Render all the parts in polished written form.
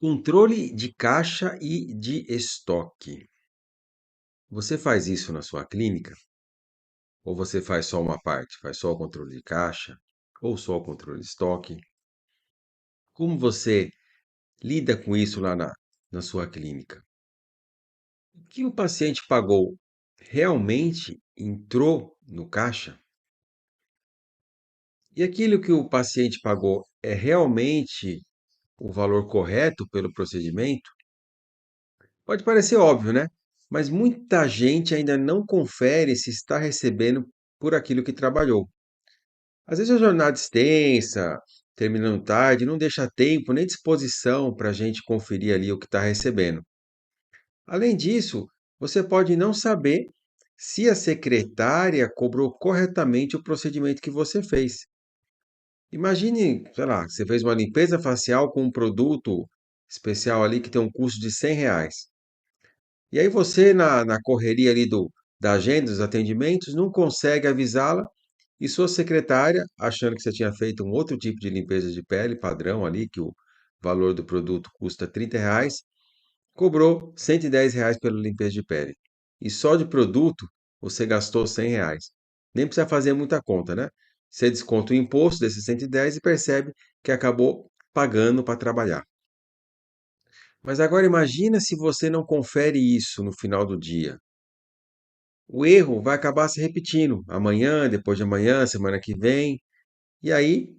Controle de caixa e de estoque. Você faz isso na sua clínica? Ou você faz só uma parte? Faz só o controle de caixa? Ou só o controle de estoque? Como você lida com isso lá na sua clínica? O que o paciente pagou realmente entrou no caixa? E aquilo que o paciente pagou é realmente o valor correto pelo procedimento? Pode parecer óbvio, né? Mas muita gente ainda não confere se está recebendo por aquilo que trabalhou. Às vezes a jornada extensa, terminando tarde, não deixa tempo nem disposição para a gente conferir ali o que está recebendo. Além disso, você pode não saber se a secretária cobrou corretamente o procedimento que você fez. Imagine, sei lá, você fez uma limpeza facial com um produto especial ali que tem um custo de R$ 100. E aí você, na correria ali da agenda, dos atendimentos, não consegue avisá-la e sua secretária, achando que você tinha feito um outro tipo de limpeza de pele padrão ali, que o valor do produto custa R$ 30, cobrou R$ 110 pela limpeza de pele. E só de produto você gastou R$ 100. Nem precisa fazer muita conta, né? Você desconta o imposto desses 110 e percebe que acabou pagando para trabalhar. Mas agora imagina se você não confere isso no final do dia. O erro vai acabar se repetindo amanhã, depois de amanhã, semana que vem. E aí,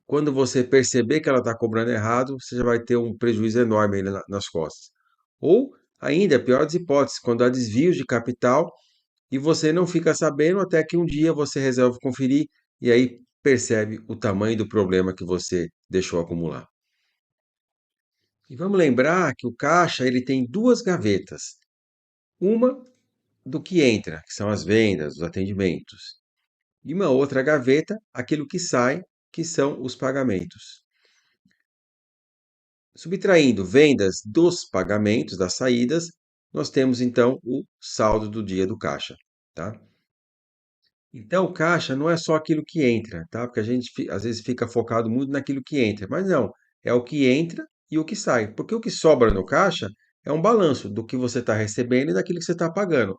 quando você perceber que ela está cobrando errado, você já vai ter um prejuízo enorme aí nas costas. Ou ainda, pior das hipóteses, quando há desvios de capital e você não fica sabendo até que um dia você resolve conferir e aí percebe o tamanho do problema que você deixou acumular. E vamos lembrar que o caixa ele tem duas gavetas. Uma do que entra, que são as vendas, os atendimentos. E uma outra gaveta, aquilo que sai, que são os pagamentos. Subtraindo vendas dos pagamentos, das saídas, nós temos então o saldo do dia do caixa, tá? Então, o caixa não é só aquilo que entra, tá? Porque a gente às vezes fica focado muito naquilo que entra, mas não, é o que entra e o que sai. Porque o que sobra no caixa é um balanço do que você está recebendo e daquilo que você está pagando.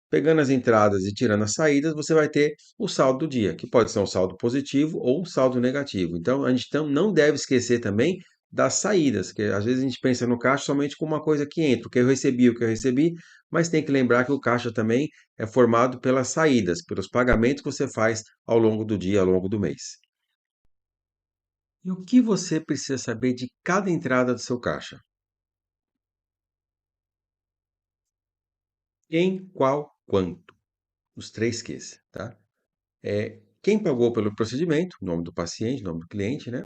Pegando as entradas e tirando as saídas, você vai ter o saldo do dia, que pode ser um saldo positivo ou um saldo negativo. Então, a gente não deve esquecer também das saídas, que às vezes a gente pensa no caixa somente como uma coisa que entra, o que eu recebi, mas tem que lembrar que o caixa também é formado pelas saídas, pelos pagamentos que você faz ao longo do dia, ao longo do mês. E o que você precisa saber de cada entrada do seu caixa? Quem, qual, quanto? Os três Qs, tá? Quem pagou pelo procedimento, nome do paciente, nome do cliente, né?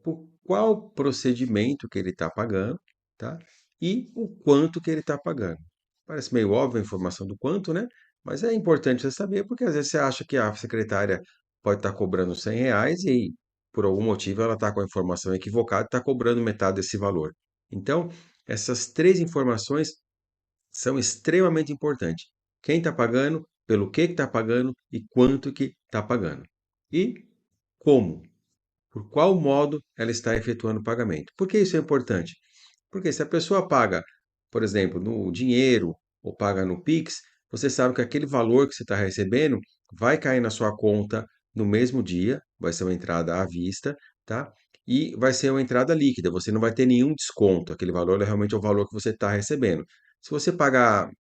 Por qual procedimento que ele está pagando, tá? E o quanto que ele está pagando. Parece meio óbvio a informação do quanto, né? Mas é importante você saber, porque às vezes você acha que a secretária pode estar cobrando R$ 100 e, por algum motivo, ela está com a informação equivocada e está cobrando metade desse valor. Então, essas três informações são extremamente importantes. Quem está pagando, pelo que está pagando e quanto que está pagando. E como, por qual modo ela está efetuando o pagamento. Por que isso é importante? Porque se a pessoa paga, por exemplo, no dinheiro ou paga no Pix, você sabe que aquele valor que você está recebendo vai cair na sua conta no mesmo dia, vai ser uma entrada à vista, tá? E vai ser uma entrada líquida, você não vai ter nenhum desconto, aquele valor é realmente o valor que você está recebendo. Se você pagar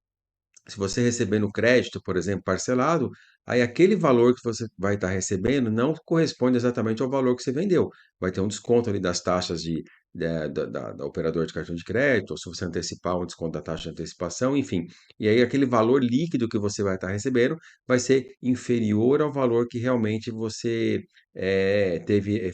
Se você receber no crédito, por exemplo, parcelado, aí aquele valor que você vai estar recebendo não corresponde exatamente ao valor que você vendeu. Vai ter um desconto ali das taxas da operadora de cartão de crédito, ou se você antecipar, um desconto da taxa de antecipação, enfim. E aí aquele valor líquido que você vai estar recebendo vai ser inferior ao valor que realmente você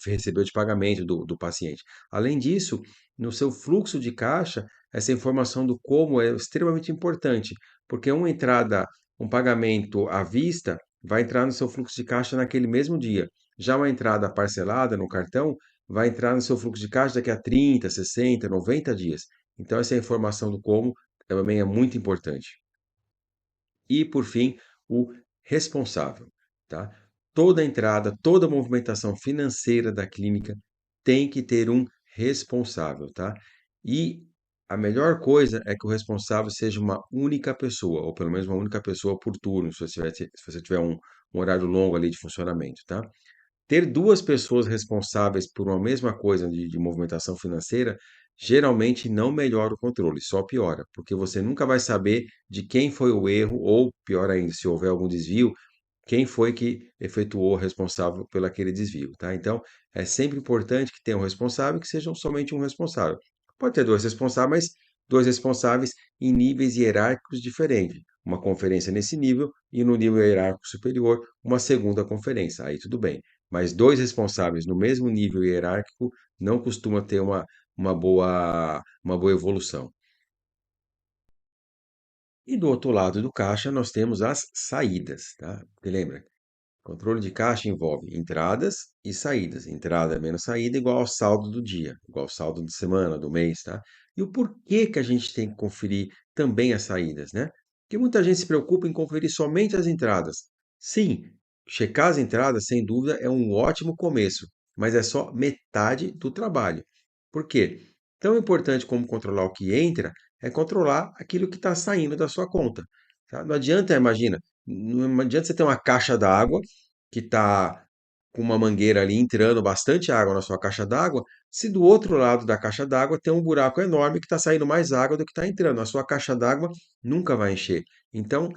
recebeu de pagamento do paciente. Além disso, no seu fluxo de caixa, essa informação do como é extremamente importante porque um pagamento à vista, vai entrar no seu fluxo de caixa naquele mesmo dia. Já uma entrada parcelada no cartão vai entrar no seu fluxo de caixa daqui a 30, 60, 90 dias. Então, essa informação do como também é muito importante. E, por fim, o responsável, tá? Toda entrada, toda movimentação financeira da clínica tem que ter um responsável, tá? E a melhor coisa é que o responsável seja uma única pessoa, ou pelo menos uma única pessoa por turno, se você tiver um horário longo ali de funcionamento, tá? Ter duas pessoas responsáveis por uma mesma coisa de movimentação financeira geralmente não melhora o controle, só piora, porque você nunca vai saber de quem foi o erro, ou pior ainda, se houver algum desvio, quem foi que efetuou o responsável pelo aquele desvio, tá? Então, é sempre importante que tenha um responsável e que sejam somente um responsável. Pode ter dois responsáveis, mas dois responsáveis em níveis hierárquicos diferentes. Uma conferência nesse nível e no nível hierárquico superior, uma segunda conferência. Aí tudo bem. Mas dois responsáveis no mesmo nível hierárquico não costuma ter uma boa evolução. E do outro lado do caixa, nós temos as saídas, tá? Porque lembra, controle de caixa envolve entradas e saídas. Entrada menos saída igual ao saldo do dia, igual ao saldo de semana, do mês, tá? E o porquê que a gente tem que conferir também as saídas, né? Porque muita gente se preocupa em conferir somente as entradas. Sim, checar as entradas, sem dúvida, é um ótimo começo, mas é só metade do trabalho. Por quê? Tão importante como controlar o que entra é controlar aquilo que está saindo da sua conta, tá? Não adianta, imagina, não adianta você ter uma caixa d'água que está com uma mangueira ali entrando bastante água na sua caixa d'água, se do outro lado da caixa d'água tem um buraco enorme que está saindo mais água do que está entrando. A sua caixa d'água nunca vai encher. Então,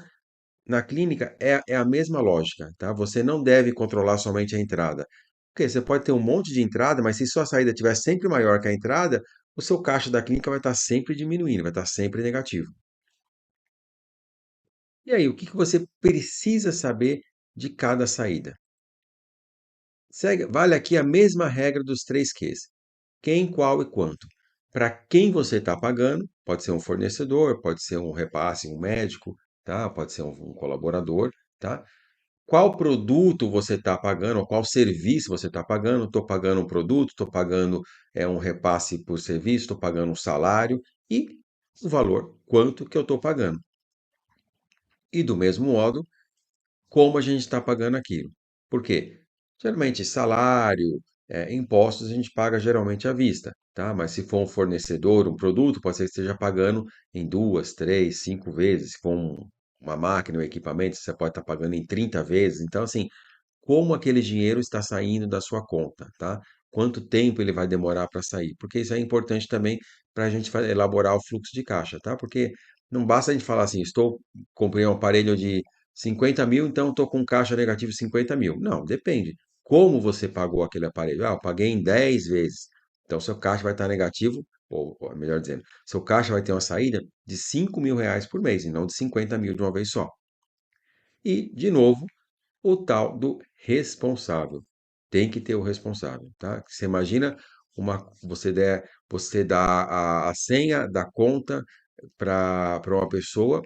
na clínica é a mesma lógica, tá? Você não deve controlar somente a entrada. Porque você pode ter um monte de entrada, mas se sua saída estiver sempre maior que a entrada, o seu caixa da clínica vai estar sempre diminuindo, vai estar sempre negativo. E aí, o que que você precisa saber de cada saída? Vale aqui a mesma regra dos três Qs. Quem, qual e quanto. Para quem você está pagando, pode ser um fornecedor, pode ser um repasse, um médico, tá? Pode ser um colaborador, tá? Qual produto você está pagando, ou qual serviço você está pagando? Estou pagando um produto, estou pagando um repasse por serviço, estou pagando um salário e o valor, quanto que eu estou pagando. E do mesmo modo, como a gente está pagando aquilo. Por quê? Geralmente, salário, impostos, a gente paga geralmente à vista, tá? Mas se for um fornecedor, um produto, pode ser que esteja pagando em duas, três, cinco vezes. Se for uma máquina, um equipamento, você pode estar pagando em 30 vezes. Então, assim, como aquele dinheiro está saindo da sua conta, tá? Quanto tempo ele vai demorar para sair? Porque isso é importante também para a gente elaborar o fluxo de caixa, tá? Porque não basta a gente falar assim, comprei um aparelho de 50 mil, então estou com caixa negativo de 50 mil. Não, depende. Como você pagou aquele aparelho? Ah, eu paguei em 10 vezes. Então, seu caixa vai estar negativo, ou melhor dizendo, seu caixa vai ter uma saída de 5 mil reais por mês, e não de 50 mil de uma vez só. E, de novo, o tal do responsável. Tem que ter o responsável, tá? Você imagina você dá a senha da conta para uma pessoa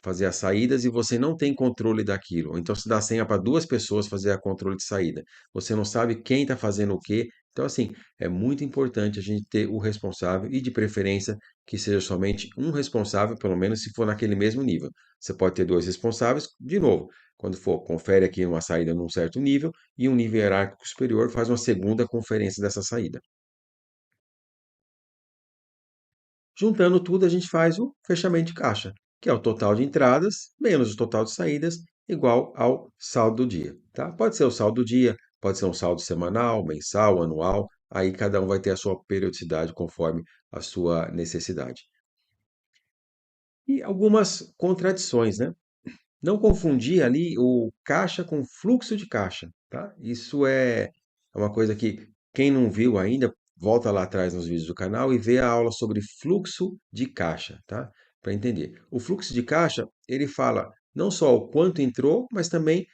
fazer as saídas e você não tem controle daquilo. Ou então você dá a senha para duas pessoas fazer a controle de saída. Você não sabe quem está fazendo o quê. Então, assim, é muito importante a gente ter o responsável e, de preferência, que seja somente um responsável, pelo menos se for naquele mesmo nível. Você pode ter dois responsáveis, de novo, quando for, confere aqui uma saída num certo nível e um nível hierárquico superior faz uma segunda conferência dessa saída. Juntando tudo, a gente faz o fechamento de caixa, que é o total de entradas menos o total de saídas, igual ao saldo do dia, tá? Pode ser o saldo do dia, pode ser um saldo semanal, mensal, anual, aí cada um vai ter a sua periodicidade conforme a sua necessidade. E algumas contradições, né? Não confundir ali o caixa com fluxo de caixa, tá? Isso é uma coisa que quem não viu ainda, volta lá atrás nos vídeos do canal e vê a aula sobre fluxo de caixa, tá? Para entender. O fluxo de caixa, ele fala não só o quanto entrou, mas também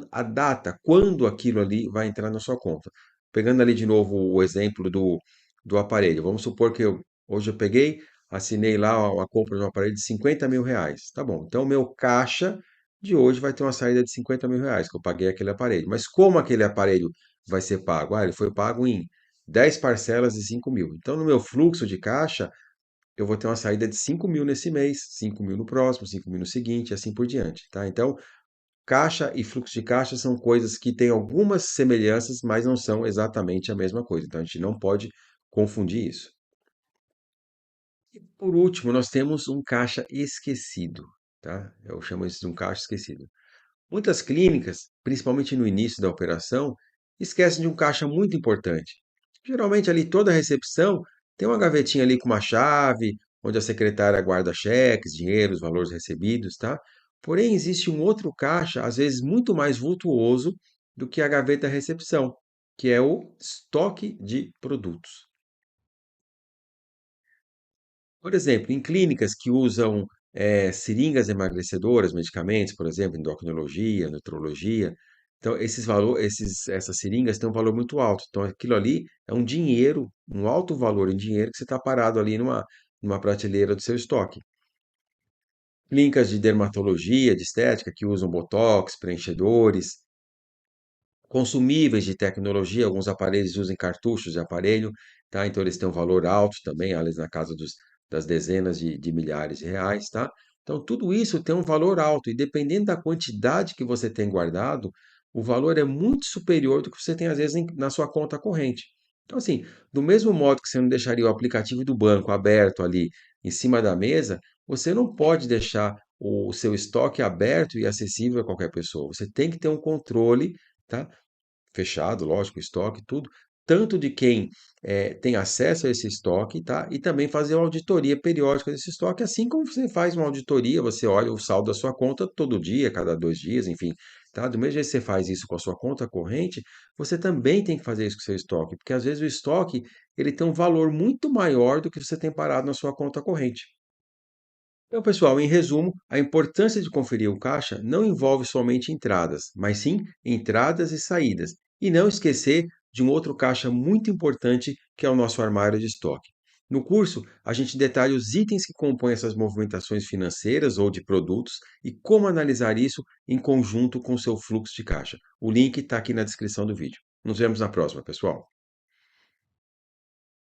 a data, quando aquilo ali vai entrar na sua conta. Pegando ali de novo o exemplo do aparelho. Vamos supor que hoje eu peguei, assinei lá a compra de um aparelho de 50 mil reais. Tá bom. Então, o meu caixa de hoje vai ter uma saída de 50 mil reais, que eu paguei aquele aparelho. Mas como aquele aparelho vai ser pago? Ah, ele foi pago em 10 parcelas de 5 mil. Então, no meu fluxo de caixa, eu vou ter uma saída de 5 mil nesse mês, 5 mil no próximo, 5 mil no seguinte, e assim por diante, tá? Então, caixa e fluxo de caixa são coisas que têm algumas semelhanças, mas não são exatamente a mesma coisa. Então, a gente não pode confundir isso. E por último, nós temos um caixa esquecido, tá? Eu chamo isso de um caixa esquecido. Muitas clínicas, principalmente no início da operação, esquecem de um caixa muito importante. Geralmente ali toda a recepção tem uma gavetinha ali com uma chave, onde a secretária guarda cheques, dinheiros, valores recebidos, tá? Porém, existe um outro caixa, às vezes muito mais vultuoso do que a gaveta recepção, que é o estoque de produtos. Por exemplo, em clínicas que usam seringas emagrecedoras, medicamentos, por exemplo, endocrinologia, nutrologia, então essas seringas têm um valor muito alto. Então aquilo ali é um dinheiro, um alto valor em dinheiro que você está parado ali numa prateleira do seu estoque. Clínicas de dermatologia, de estética, que usam botox, preenchedores, consumíveis de tecnologia, alguns aparelhos usam cartuchos de aparelho, tá? Então eles têm um valor alto também, às vezes na casa das dezenas de milhares de reais, tá? Então tudo isso tem um valor alto e dependendo da quantidade que você tem guardado, o valor é muito superior do que você tem às vezes na sua conta corrente. Então assim, do mesmo modo que você não deixaria o aplicativo do banco aberto ali em cima da mesa, você não pode deixar o seu estoque aberto e acessível a qualquer pessoa. Você tem que ter um controle, tá? Fechado, lógico, estoque, tudo, tanto de quem tem acesso a esse estoque, tá? E também fazer uma auditoria periódica desse estoque, assim como você faz uma auditoria, você olha o saldo da sua conta todo dia, cada 2 dias, enfim, tá? Do mesmo jeito que você faz isso com a sua conta corrente, você também tem que fazer isso com o seu estoque, porque às vezes o estoque ele tem um valor muito maior do que você tem parado na sua conta corrente. Então, pessoal, em resumo, a importância de conferir o caixa não envolve somente entradas, mas sim entradas e saídas. E não esquecer de um outro caixa muito importante, que é o nosso armário de estoque. No curso, a gente detalha os itens que compõem essas movimentações financeiras ou de produtos e como analisar isso em conjunto com o seu fluxo de caixa. O link está aqui na descrição do vídeo. Nos vemos na próxima, pessoal.